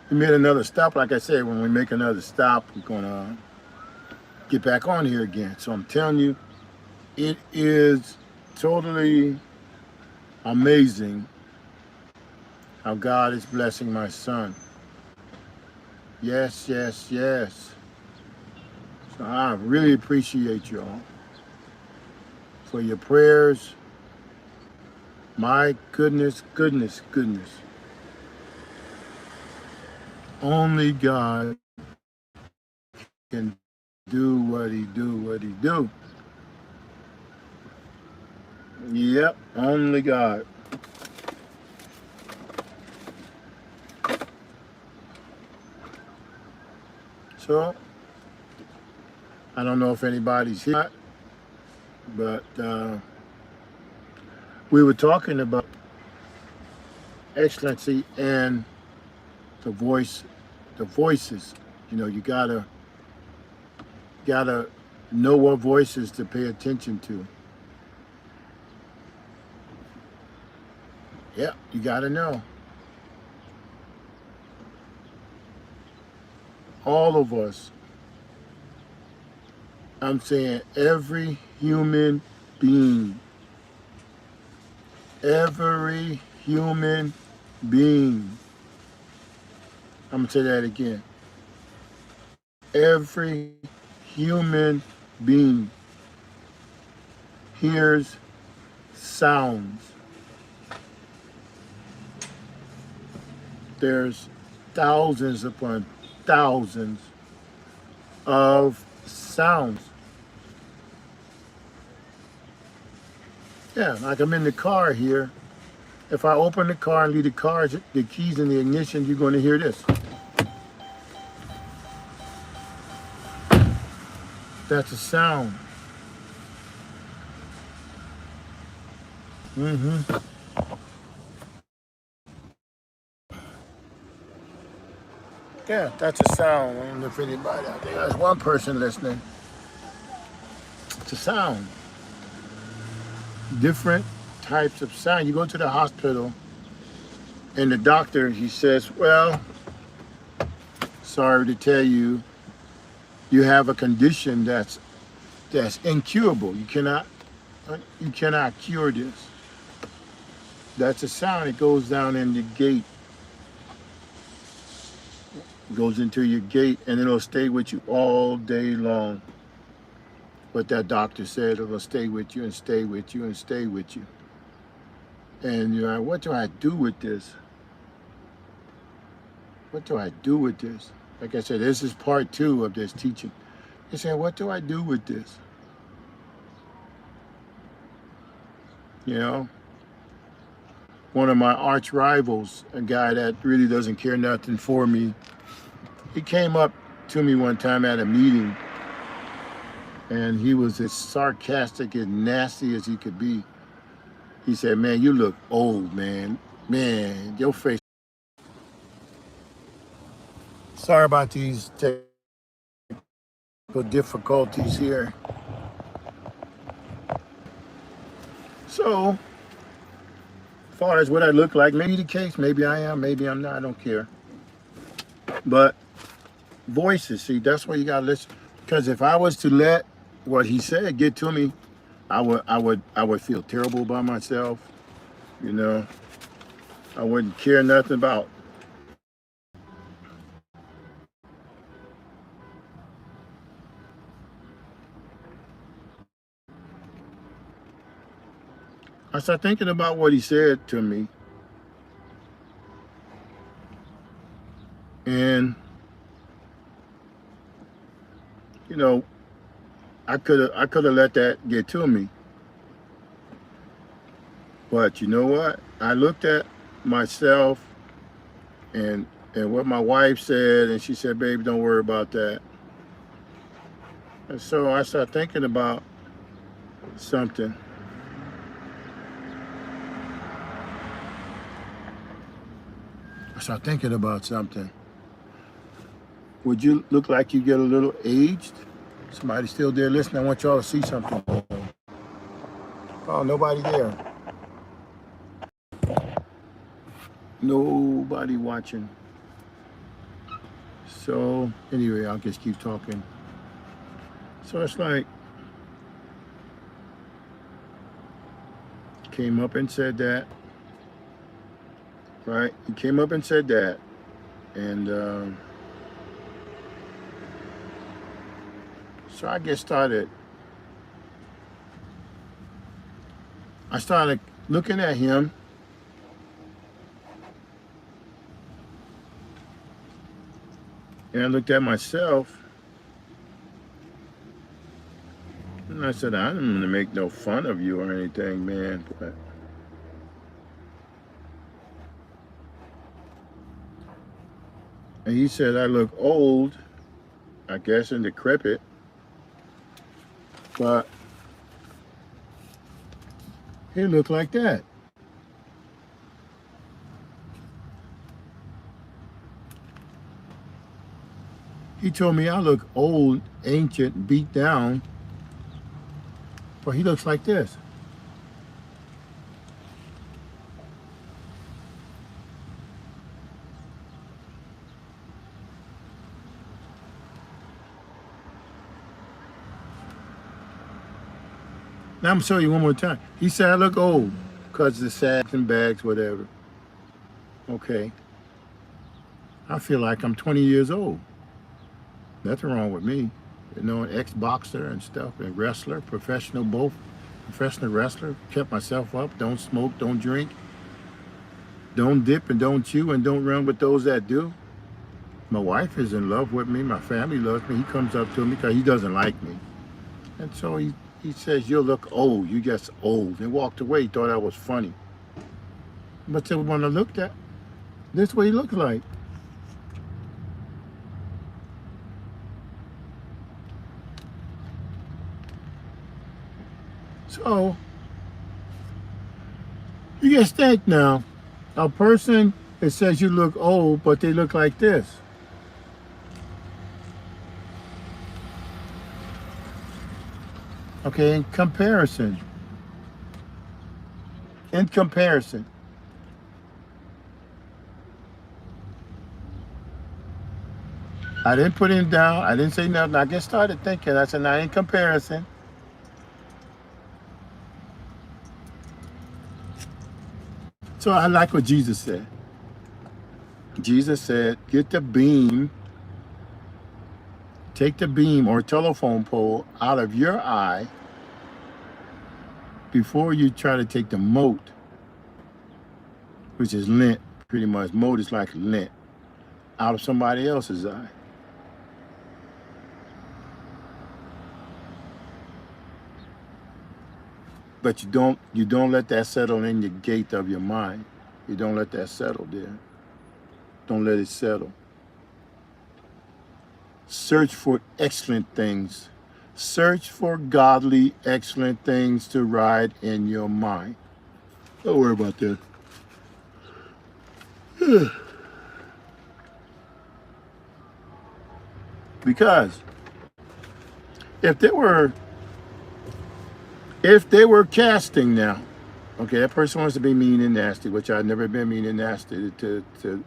We made another stop. Like I said, when we make another stop, we're gonna get back on here again. So I'm telling you, it is totally amazing how God is blessing my son. Yes, yes, yes. So I really appreciate y'all for your prayers. My goodness, goodness, goodness. Only God can do what he do, what he do. Yep, only God. So I don't know if anybody's here, but we were talking about excellency and the voice, the voices. You know, you gotta know what voices to pay attention to. Yeah, you gotta know. All of us. I'm saying every human being, every human being. I'm gonna say that again. Every human being hears sounds. There's thousands upon thousands of sounds. Yeah, like I'm in the car here. If I open the car and leave the keys in the ignition, you're going to hear this. That's a sound. Mm-hmm. Yeah, that's a sound. I don't know if anybody out there. There's one person listening. It's a sound. Different types of sound. You go to the hospital, and the doctor, he says, well, sorry to tell you, you have a condition that's incurable. You cannot cure this. That's a sound. It goes down in the gate. It goes into your gate, and it'll stay with you all day long. What that doctor said, it'll stay with you and stay with you and stay with you. And you're like, what do I do with this? What do I do with this? Like I said, this is part 2 of this teaching. You say, what do I do with this? You know, one of my arch rivals, a guy that really doesn't care nothing for me, he came up to me one time at a meeting, and he was as sarcastic and nasty as he could be. He said, man, you look old, man. Man, your face. Sorry about these technical difficulties here. So, as far as what I look like, maybe the case, maybe I am, maybe I'm not, I don't care. But voices, see, that's where you gotta listen. Because if I was to let what he said get to me, I would feel terrible about myself. You know, I wouldn't care nothing about. I started thinking about what he said to me, and you know, I could have let that get to me. But you know what? I looked at myself and what my wife said, and she said, "Baby, don't worry about that." And so I started thinking about something. I started thinking about something. Would you look like you get a little aged? Somebody still there listening? I want y'all to see something. Oh, nobody there. Nobody watching. So anyway, I'll just keep talking. So it's like, came up and said that, right? He came up and said that, and so I started looking at him, and I looked at myself, and I said, I didn't want to make no fun of you or anything, man. And he said, I look old, I guess, and decrepit, but he looked like that. He told me I look old, ancient, beat down, but he looks like this. Now I'm gonna show you one more time. He said I look old because of the sacks and bags, whatever. Okay. I feel like I'm 20 years old. Nothing wrong with me. You know, an ex-boxer and stuff, and wrestler, professional both. Professional wrestler. Kept myself up. Don't smoke, don't drink. Don't dip and don't chew and don't run with those that do. My wife is in love with me. My family loves me. He comes up to me because he doesn't like me. And so he says, you'll look old. You just old. And walked away. He thought I was funny. But then when I looked at, this is what he looked like. So, you just think now, a person that says you look old, but they look like this. Okay, in comparison. In comparison. I didn't put him down. I didn't say nothing. I just started thinking. I said, now in comparison. So I like what Jesus said. Jesus said, get the beam, take the beam or telephone pole out of your eye before you try to take the mote, which is lint, pretty much. Mote is like lint, out of somebody else's eye. But you don't let that settle in the gate of your mind. You don't let that settle there. Don't let it settle. Search for excellent things. Search for godly, excellent things to ride in your mind. Don't worry about that. Because if they were casting now, okay, that person wants to be mean and nasty, which I've never been mean and nasty to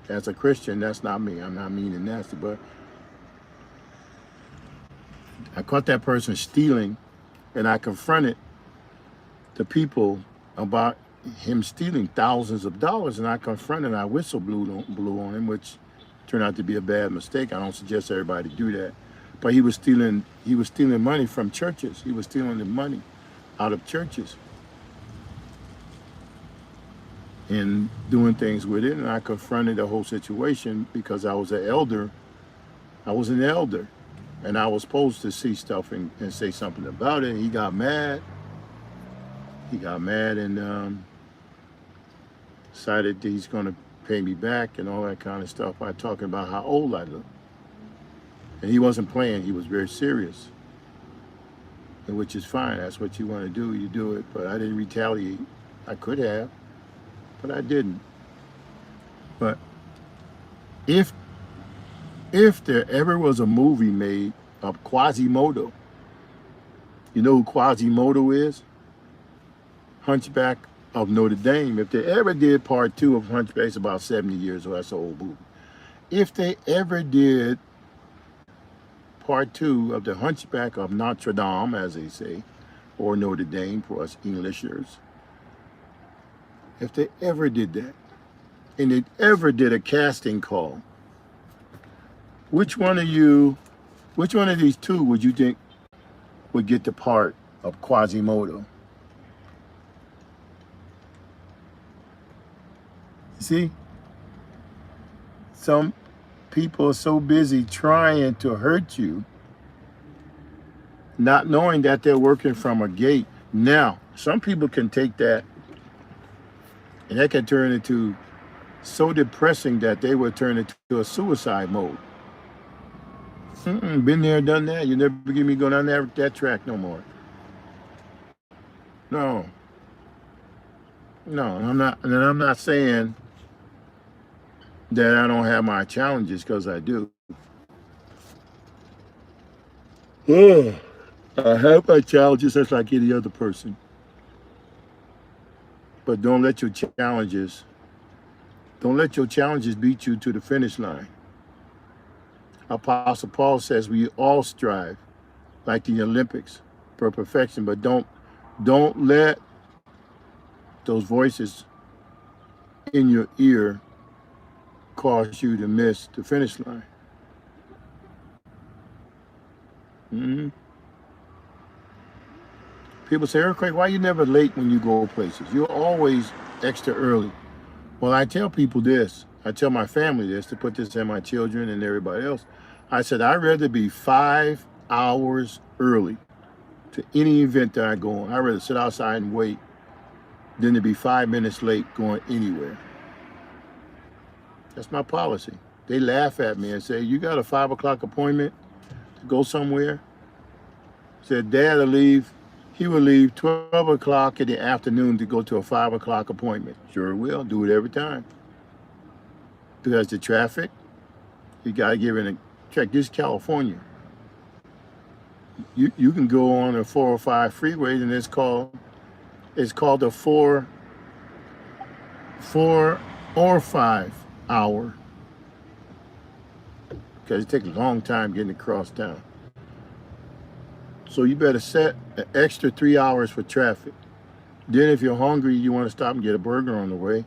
as a Christian. That's not me. I'm not mean and nasty, but I caught that person stealing, and I confronted the people about him stealing thousands of dollars, and I confronted, I whistle blew on him, which turned out to be a bad mistake. I don't suggest everybody do that. But he was stealing money from churches. He was stealing the money out of churches and doing things with it. And I confronted the whole situation because I was an elder. I was an elder, and I was supposed to see stuff and say something about it. He got mad. He got mad and decided that he's going to pay me back and all that kind of stuff by talking about how old I look. And he wasn't playing. He was very serious, and which is fine. That's what you want to do. You do it. But I didn't retaliate. I could have, but I didn't. But if there ever was a movie made of Quasimodo, you know who Quasimodo is? Hunchback of Notre Dame. If they ever did part 2 of Hunchback, it's about 70 years old. That's an old movie. If they ever did part 2 of the Hunchback of Notre Dame, as they say, or Notre Dame for us Englishers. If they ever did that, and they ever did a casting call, which one of these two would you think would get the part of Quasimodo? See, some people are so busy trying to hurt you, not knowing that they're working from a gate. Now, some people can take that, and that can turn into so depressing that they would turn into a suicide mode. Been there, done that. You never get me going down that track no more. No, I'm not. And I'm not saying that I don't have my challenges, because I do. I have my challenges just like any other person. But don't let your challenges beat you to the finish line. Apostle Paul says we all strive, like the Olympics, for perfection, but don't let those voices in your ear cause you to miss the finish line. People say, Earthquake, why are you never late when you go places? You're always extra early. Well, I tell people this. I tell my family this, to put this in my children and everybody else. I said, I'd rather be 5 hours early to any event that I go on. I'd rather sit outside and wait than to be 5 minutes late going anywhere. That's my policy. They laugh at me and say, you got a 5 o'clock appointment to go somewhere? Said, Dad will leave. He will leave 12 o'clock in the afternoon to go to a 5 o'clock appointment. Sure will. Do it every time. Because the traffic, you got to give it a check. This is California. You can go on a 405 freeway, and it's called a 4 or 5 hour. Because it takes a long time getting across town. So you better set an extra 3 hours for traffic. Then if you're hungry, you want to stop and get a burger on the way.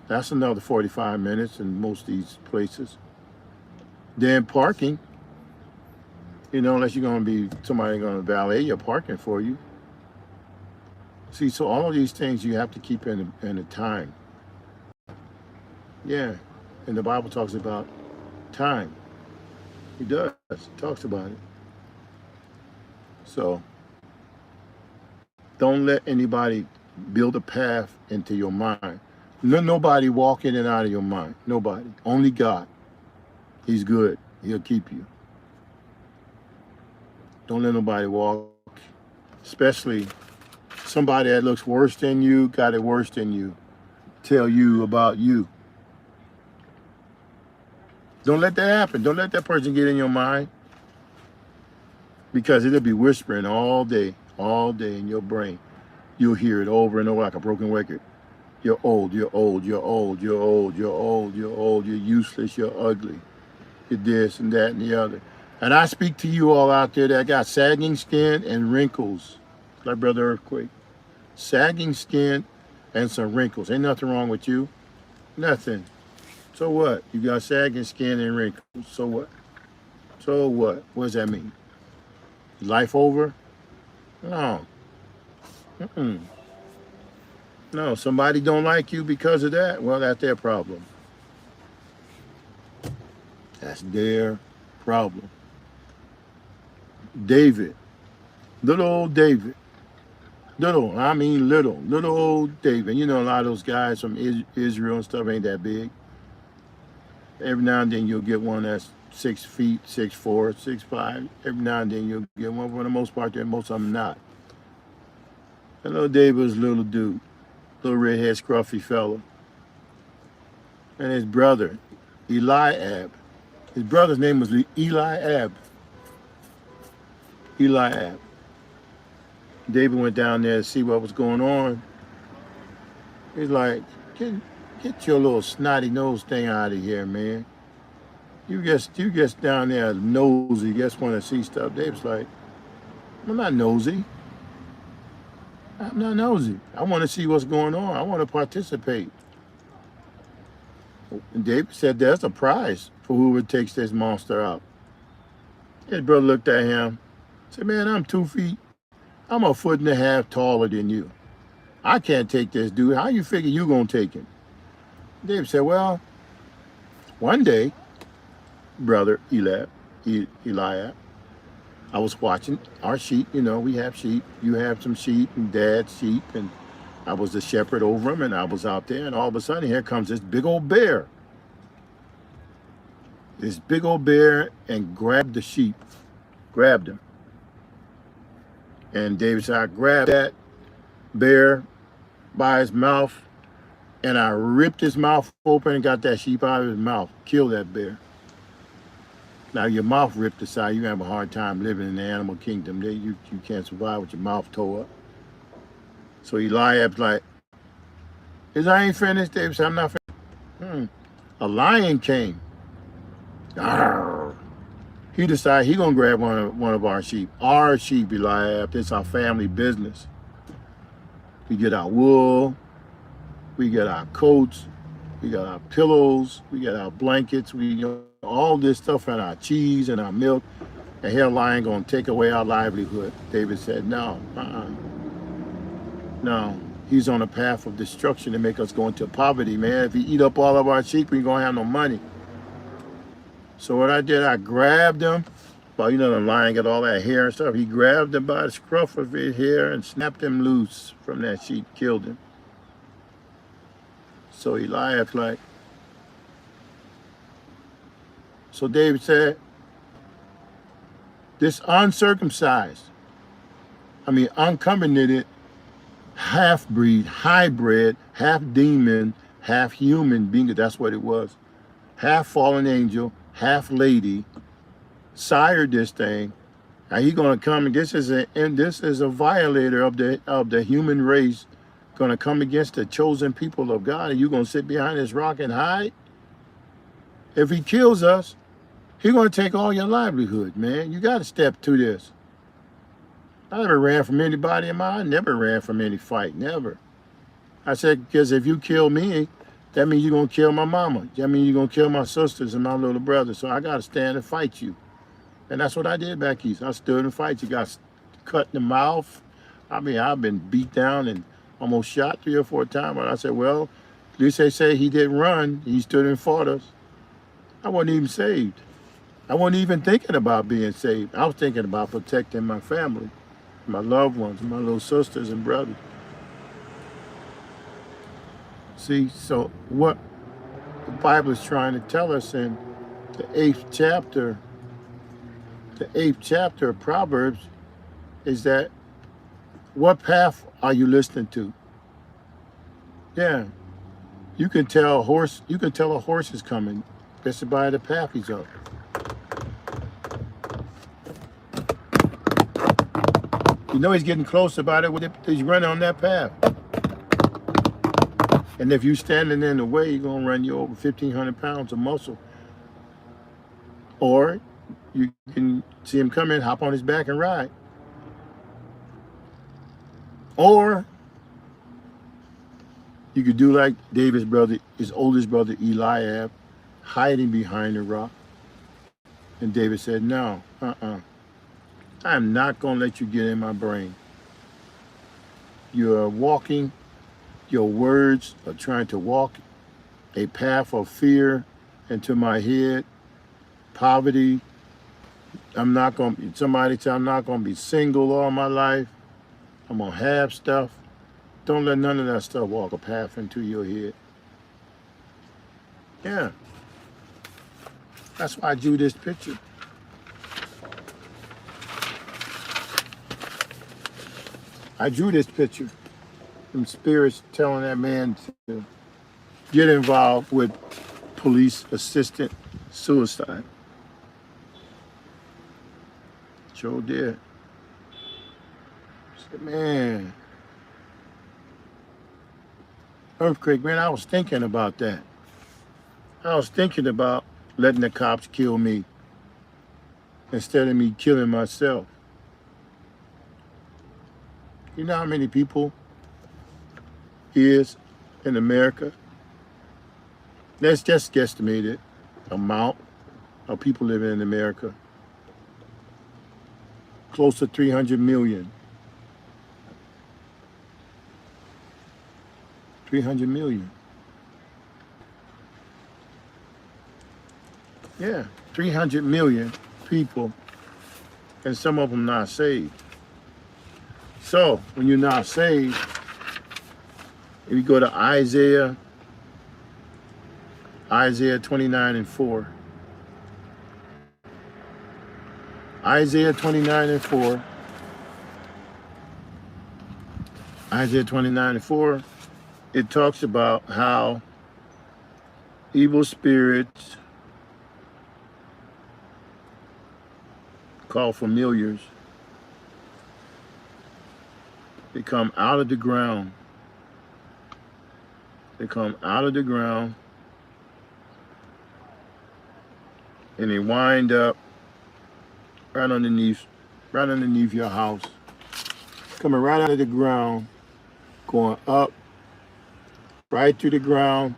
That's another 45 minutes in most of these places. Then parking, unless you're going to be somebody going to valet your parking for you. See, so all of these things you have to keep in the time. Yeah, and the Bible talks about time. It does. It talks about it. So don't let anybody build a path into your mind. Nobody walk in and out of your mind. Nobody. Only God. He's good. He'll keep you. Don't let nobody walk, especially somebody that looks worse than you, got it worse than you, tell you about you. Don't let that happen. Don't let that person get in your mind, because it'll be whispering all day in your brain. You'll hear it over and over like a broken record. You're old, you're old, you're old, you're old, you're old, you're old, you're useless, you're ugly, you're this and that and the other. And I speak to you all out there that got sagging skin and wrinkles, like Brother Earthquake. Sagging skin and some wrinkles. Ain't nothing wrong with you. Nothing. So what? You got sagging skin and wrinkles. So what? So what? What does that mean? Life over? No. No, somebody don't like you because of that. Well, that's their problem. That's their problem. David, little old David, little old David. You know, a lot of those guys from Israel and stuff ain't that big. Every now and then you'll get one that's 6 feet, 6'4", 6'5". Every now and then you'll get one. For the most part, most of them not. And little David was a little dude, little redhead, scruffy fella. And his brother, Eliab. His brother's name was Eliab. Eliab. David went down there to see what was going on. He's like, get your little snotty nose thing out of here, man. You get down there nosy, you just want to see stuff. David's like, I'm not nosy. I'm not nosy. I want to see what's going on. I want to participate. And David said, there's a prize for whoever takes this monster out. His brother looked at him, said, man, I'm 2 feet. I'm a foot and a half taller than you. I can't take this dude. How you figure you gonna take him? David said, well, one day, brother Eliab, I was watching our sheep. You know, we have sheep. You have some sheep and dad's sheep. And I was the shepherd over them, and I was out there. And all of a sudden, here comes this big old bear. This big old bear and grabbed the sheep. Grabbed him. And David said, I grabbed that bear by his mouth, and I ripped his mouth open and got that sheep out of his mouth. Killed that bear. Now, your mouth ripped aside, you have a hard time living in the animal kingdom. You can't survive with your mouth tore up. So Eliab's like, I ain't finished. David said, I'm not finished. A lion came. Arr. He decided he gonna grab one of our sheep. Our sheep, Eliab. This is our family business. We get our wool. We get our coats. We got our pillows. We got our blankets. We got all this stuff and our cheese and our milk. And here lion gonna take away our livelihood. David said, no, no. He's on a path of destruction to make us go into poverty, man. If he eat up all of our sheep, we ain't gonna have no money. So what I did, I grabbed him. Well, you know, the lion got all that hair and stuff. He grabbed him by the scruff of his hair and snapped him loose from that sheep, killed him. So Eliab's like, so David said, this uncircumcised, uncovenanted, half-breed, hybrid, half-demon, half-human being, that's what it was, half-fallen angel, half-lady, sired this thing. Now he's gonna come, and this is a violator of the human race, gonna come against the chosen people of God, and you're gonna sit behind this rock and hide? If he kills us, he's gonna take all your livelihood, man. You gotta step to this. I never ran from anybody in my life. I never ran from any fight, never. I said, because if you kill me, that means you're gonna kill my mama. That means you're gonna kill my sisters and my little brother. So I gotta stand and fight you. And that's what I did back east. I stood and fight. You got cut in the mouth. I've been beat down and almost shot 3 or 4 times. But I said, well, at least they say he didn't run. He stood and fought us. I wasn't even saved. I wasn't even thinking about being saved. I was thinking about protecting my family, my loved ones, my little sisters and brothers. See, so what the Bible is trying to tell us in the 8th chapter of Proverbs is that what path are you listening to? Yeah, you can tell a horse is coming just by the path he's on. You know he's getting close about it. He's running on that path. And if you're standing in the way, he's going to run you over 1,500 pounds of muscle. Or you can see him come in, hop on his back and ride. Or you could do like David's brother, his oldest brother, Eliab, hiding behind a rock. And David said, no, I'm not going to let you get in my brain. You're walking, your words are trying to walk a path of fear into my head, poverty. Somebody said I'm not going to be single all my life. I'm going to have stuff. Don't let none of that stuff walk a path into your head. Yeah. That's why I drew this picture. I drew this picture. Some spirits telling that man to get involved with police assisted suicide. Sure did. I said, man, earthquake, man, I was thinking about that. I was thinking about letting the cops kill me instead of me killing myself. You know how many people is in America? Let's just guesstimate it. Amount of people living in America. Close to 300 million. 300 million. Yeah, 300 million people, and some of them not saved. So when you're not saved, if you go to Isaiah 29:4. Isaiah 29:4. Isaiah 29:4. It talks about how evil spirits called familiars, they come out of the ground. They come out of the ground and they wind up right underneath your house. Coming right out of the ground, going up, right through the ground,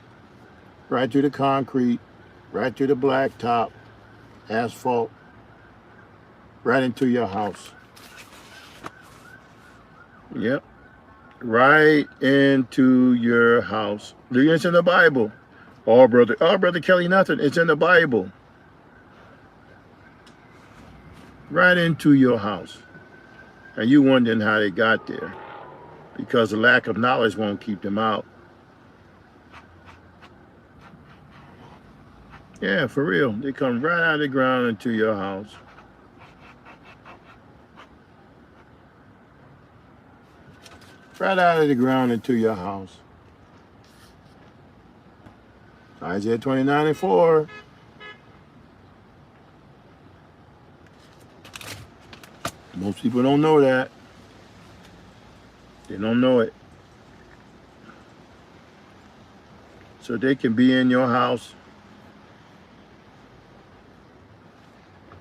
right through the concrete, right through the blacktop, asphalt, right into your house. Yep. Right into your house. It's in the Bible. Oh, Brother Kelly, nothing. It's in the Bible. Right into your house. And you wondering how they got there. Because the lack of knowledge won't keep them out. Yeah, for real. They come right out of the ground into your house. Right out of the ground into your house. Isaiah 29:4. Most people don't know that. They don't know it. So they can be in your house,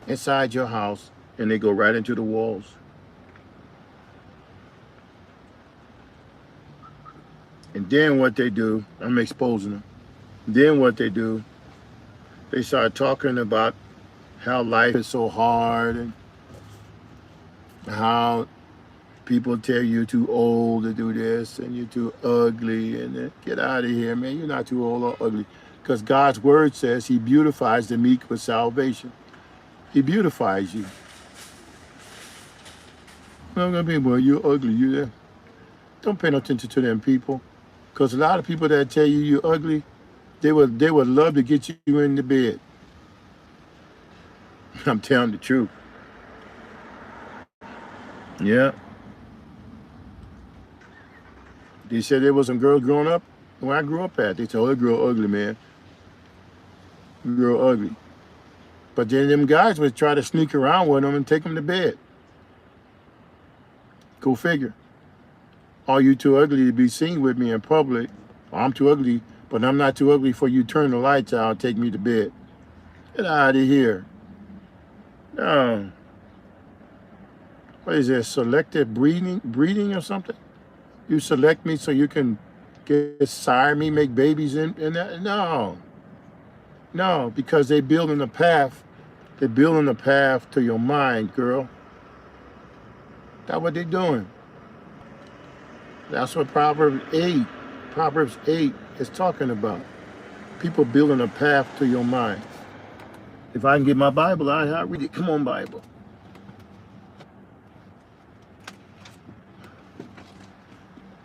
inside your house, and they go right into the walls. And then what they do, I'm exposing them. Then what they do, they start talking about how life is so hard and how people tell you too old to do this and you're too ugly and get out of here, man. You're not too old or ugly. Because God's word says he beautifies the meek with salvation. He beautifies you. Well, people, you're ugly. You there? Don't pay no attention to them people. Because a lot of people that tell you you're ugly, they would love to get you in the bed. I'm telling the truth. Yeah. They said there was some girls growing up where I grew up at. They said, oh, that girl ugly, man. Girl ugly. But then them guys would try to sneak around with them and take them to bed. Go figure. Are you too ugly to be seen with me in public? Well, I'm too ugly, but I'm not too ugly for you to turn the lights out and take me to bed. Get out of here. No. What is this, selective breeding or something? You select me so you can sire me, make babies in that? No. No, because they building a path. They're building a path to your mind, girl. That's what they're doing. That's what Proverbs 8 is talking about. People building a path to your mind. If I can get my Bible out, I'll read it. Come on, Bible.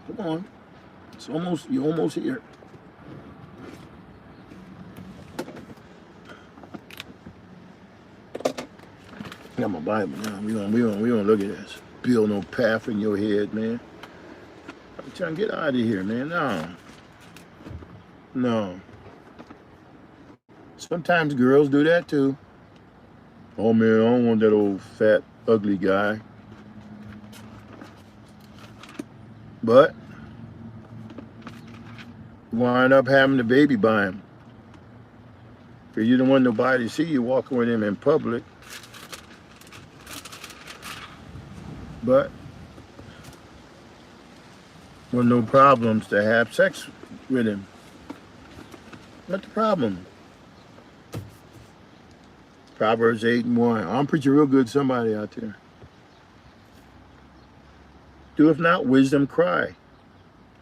Come on. You're almost here. I got my Bible now. We don't look at this. Build no path in your head, man. I'm trying to get out of here, man. No. Sometimes girls do that too. Oh man, I don't want that old fat, ugly guy. But wind up having the baby by him. Because you don't want nobody to see you walking with him in public. But with no problems to have sex with him. What's the problem? Proverbs 8:1. I'm preaching real good to somebody out there. Do if not wisdom, cry.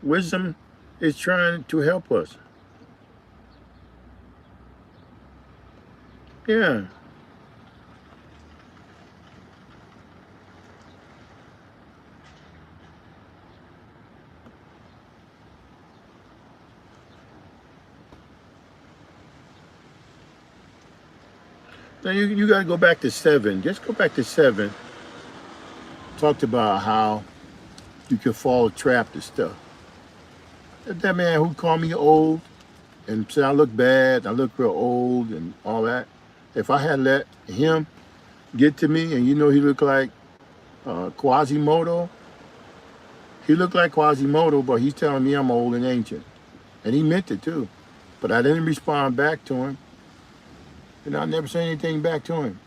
Wisdom is trying to help us. Yeah. Now you got to go back to 7. Just go back to 7. Talked about how you can fall trapped and stuff. That man who called me old and said I look bad, I look real old and all that. If I had let him get to me, and you know he looked like Quasimodo, he looked like Quasimodo, but he's telling me I'm old and ancient. And he meant it too. But I didn't respond back to him. And I never said anything back to him.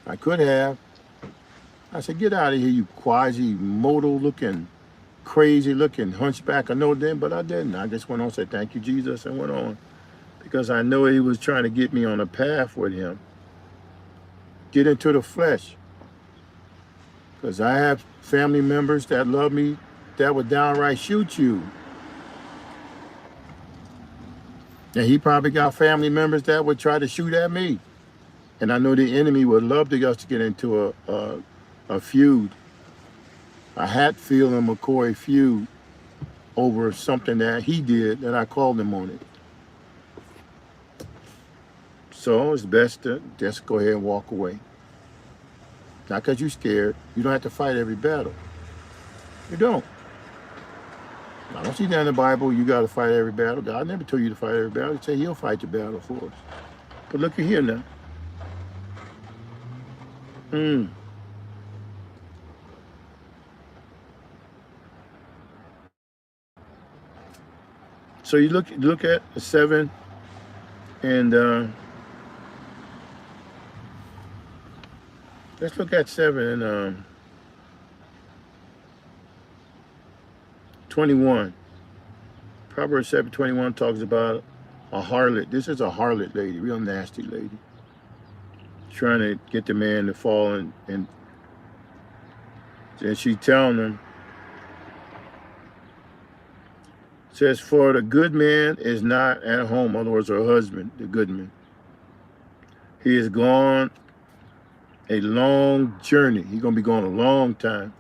I could have. I said, get out of here, you Quasimodo looking, crazy looking hunchback. I know then, but I didn't. I just went on and said, thank you, Jesus, and went on. Because I know he was trying to get me on a path with him. Get into the flesh. Because I have family members that love me that would downright shoot you. And he probably got family members that would try to shoot at me. And I know the enemy would love to us to get into a feud, a Hatfield and McCoy feud over something that he did that I called him on it. So it's best to just go ahead and walk away. Not because you're scared. You don't have to fight every battle. You don't. I don't see that in the Bible. You got to fight every battle. God never told you to fight every battle. He said he'll fight your battle for us. But look at here now. So you look at 7 and let's look at 7 and 21. Proverbs 7:21 talks about a harlot. This is a harlot lady, real nasty lady, trying to get the man to fall and she's telling him, says, for the good man is not at home. In other words, her husband, the good man. He is gone a long journey. He's going to be gone a long time.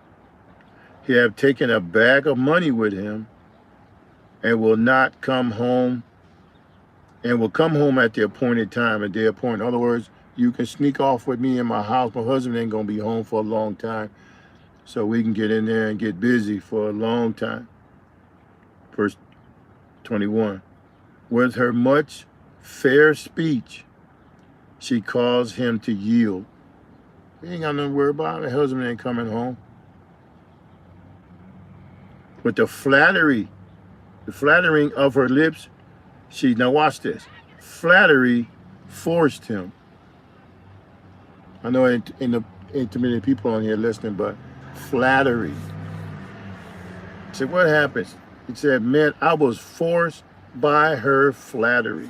He have taken a bag of money with him and will not come home, and will come home at the appointed time, a day appointed. In other words, you can sneak off with me in my house. My husband ain't going to be home for a long time. So we can get in there and get busy for a long time. Verse 21. With her much fair speech, she caused him to yield. He ain't got nothing to worry about. The husband ain't coming home. With the flattering of her lips, now watch this. Flattery forced him. I know ain't too many people on here listening, but flattery. So what happens? He said, man, I was forced by her flattery.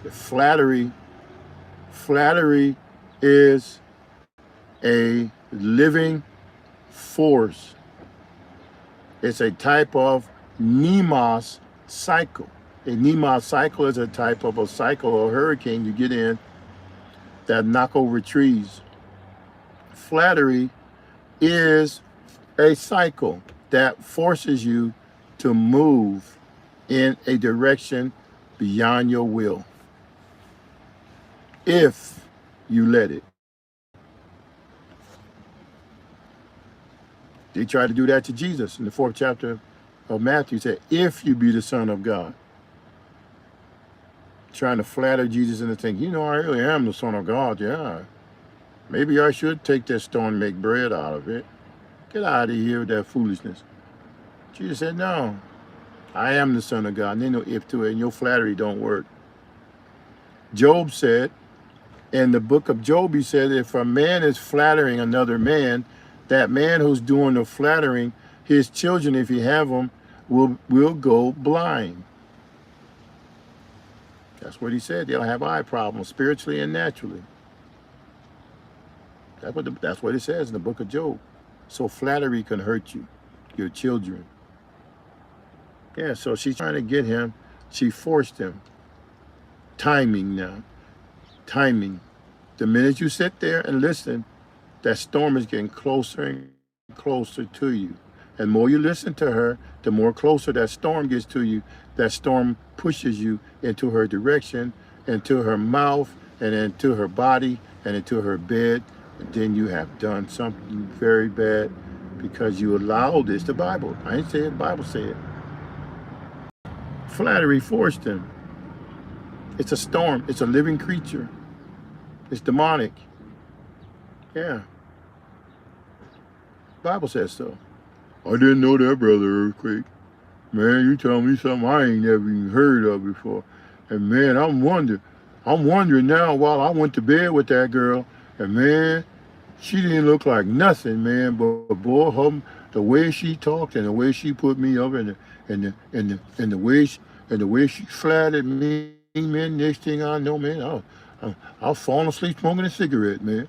The flattery is a living force. It's a type of Nemos cycle. A Nemos cycle is a type of a cycle or hurricane you get in that knock over trees. Flattery is a cycle that forces you to move in a direction beyond your will, if you let it. They tried to do that to Jesus in the 4th chapter of Matthew. He said, if you be the Son of God. Trying to flatter Jesus into thinking, I really am the Son of God, yeah. Maybe I should take that stone and make bread out of it. Get out of here with that foolishness. Jesus said, no, I am the Son of God. And there's no if to it, and your flattery don't work. Job said, in the book of Job, he said, if a man is flattering another man, that man who's doing the flattering, his children, if he have them, will go blind. That's what he said. They'll have eye problems, spiritually and naturally. That's what it says in the book of Job. So flattery can hurt you, your children. Yeah, so she's trying to get him. She forced him. Timing now. Timing. The minute you sit there and listen, that storm is getting closer and closer to you. And the more you listen to her, the more closer that storm gets to you. That storm pushes you into her direction, into her mouth, and into her body, and into her bed. And then you have done something very bad because you allowed this. The Bible. I ain't say it, the Bible said. Flattery forced him. It's a storm. It's a living creature. It's demonic. Yeah. Bible says so. I didn't know that, Brother Earthquake. Man, you telling me something I ain't never even heard of before. And man, I'm wondering now while I went to bed with that girl, and man, she didn't look like nothing, man. But boy, the way she talked and the way she put me up and the way she flattered me, man. Next thing I know, man, I'll fall asleep smoking a cigarette, man.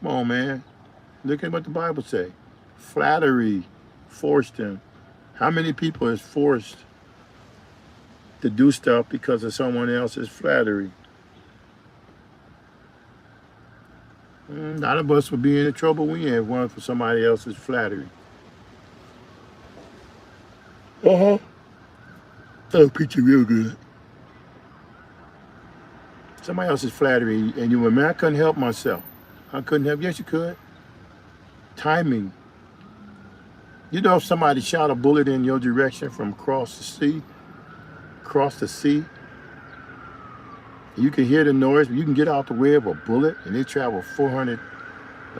Come on, man. Look at what the Bible say. Flattery forced him. How many people is forced to do stuff because of someone else's flattery? None of us would be in the trouble we in if one for somebody else's flattery. That'll picture real good. Somebody else's flattery, and you went, man, I couldn't help myself. I couldn't help. Yes, you could. Timing. You know, if somebody shot a bullet in your direction from across the sea, you can hear the noise, but you can get out the way of a bullet, and they travel 400,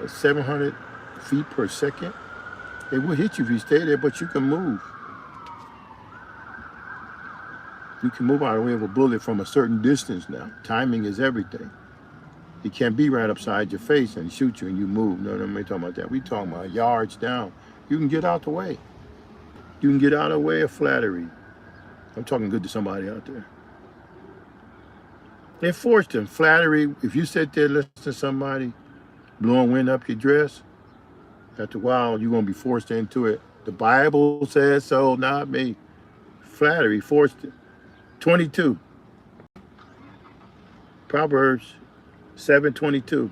700 feet per second. It will hit you if you stay there, but you can move. You can move out of the way of a bullet from a certain distance now. Timing is everything. It can't be right upside your face and shoot you and you move. No, we ain't talking about that. We talking about yards down. You can get out the way. You can get out of the way of flattery. I'm talking good to somebody out there. They forced him. Flattery, if you sit there listening to somebody blowing wind up your dress, after a while you're going to be forced into it. The Bible says so, not me. Flattery forced it. 22. Proverbs 7:22.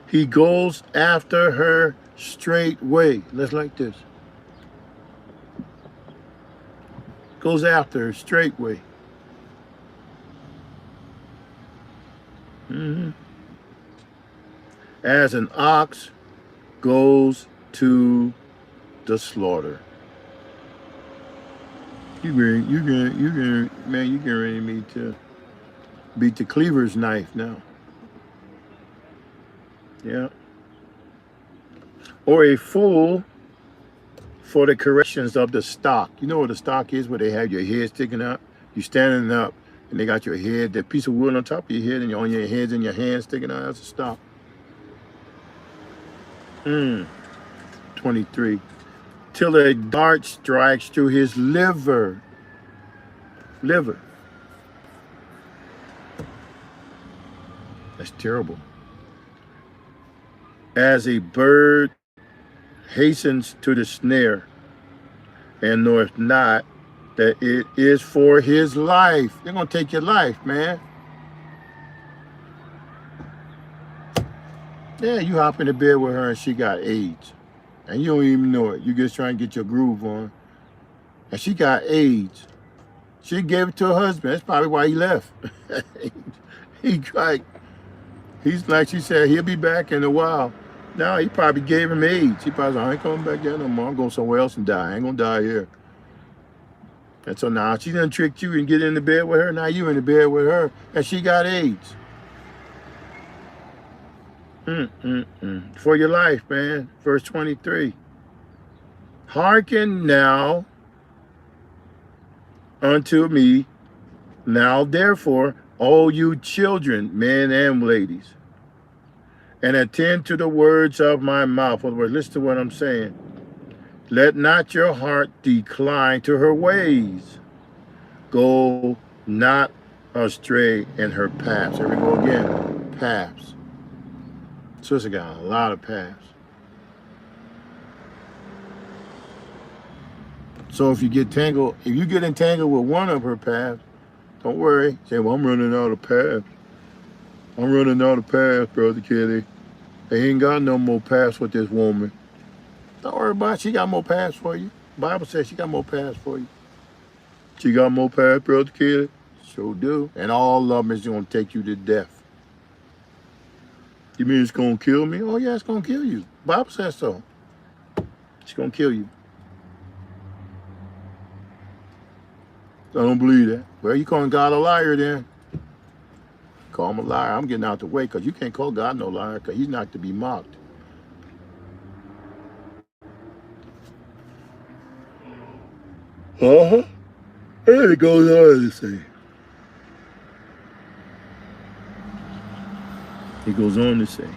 He goes after her straightway. Let's like this. Goes after her straightway. As an ox goes to the slaughter. You getting ready me to beat the cleaver's knife now. Yeah. Or a fool for the corrections of the stock. You know what a stock is, where they have your head sticking up? You standing up and they got your head, that piece of wood on top of your head, and on your heads and your hands sticking out. That's a stock. 23. Till a dart strikes through his liver. That's terrible. As a bird hastens to the snare, and knoweth not that it is for his life. They're going to take your life, man. Yeah, you hop in the bed with her and she got AIDS. And you don't even know it. You just trying to get your groove on. And she got AIDS. She gave it to her husband. That's probably why he left. He's like she said, he'll be back in a while. No, he probably gave him AIDS. He probably said, I ain't coming back there no more. I'm going somewhere else and die. I ain't going to die here. And so now she done tricked you and get in the bed with her. Now you in the bed with her and she got AIDS. For your life, man. Verse 23. Hearken now unto me, now therefore, all you children, men and ladies, and attend to the words of my mouth. In other words, listen to what I'm saying. Let not your heart decline to her ways. Go not astray in her paths. Here we go again. Paths. Sister got a lot of paths. So if you get entangled with one of her paths, don't worry. Say, well, I'm running out of paths. I'm running out of paths, Brother Kitty. They ain't got no more paths with this woman. Don't worry about it. She got more paths for you. The Bible says she got more paths for you. She got more paths, Brother Kitty. Sure do. And all of them is going to take you to death. You mean it's going to kill me? Oh, yeah, it's going to kill you. The Bible says so. It's going to kill you. I don't believe that. Well, you calling God a liar then? Call him a liar. I'm getting out the way because you can't call God no liar because he's not to be mocked. Uh-huh. And it goes on to say. He goes on to say.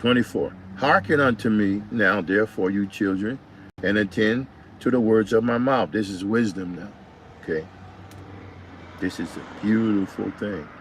24. Hearken unto me now, therefore, you children, and attend to the words of my mouth. This is wisdom now. Okay. This is a beautiful thing.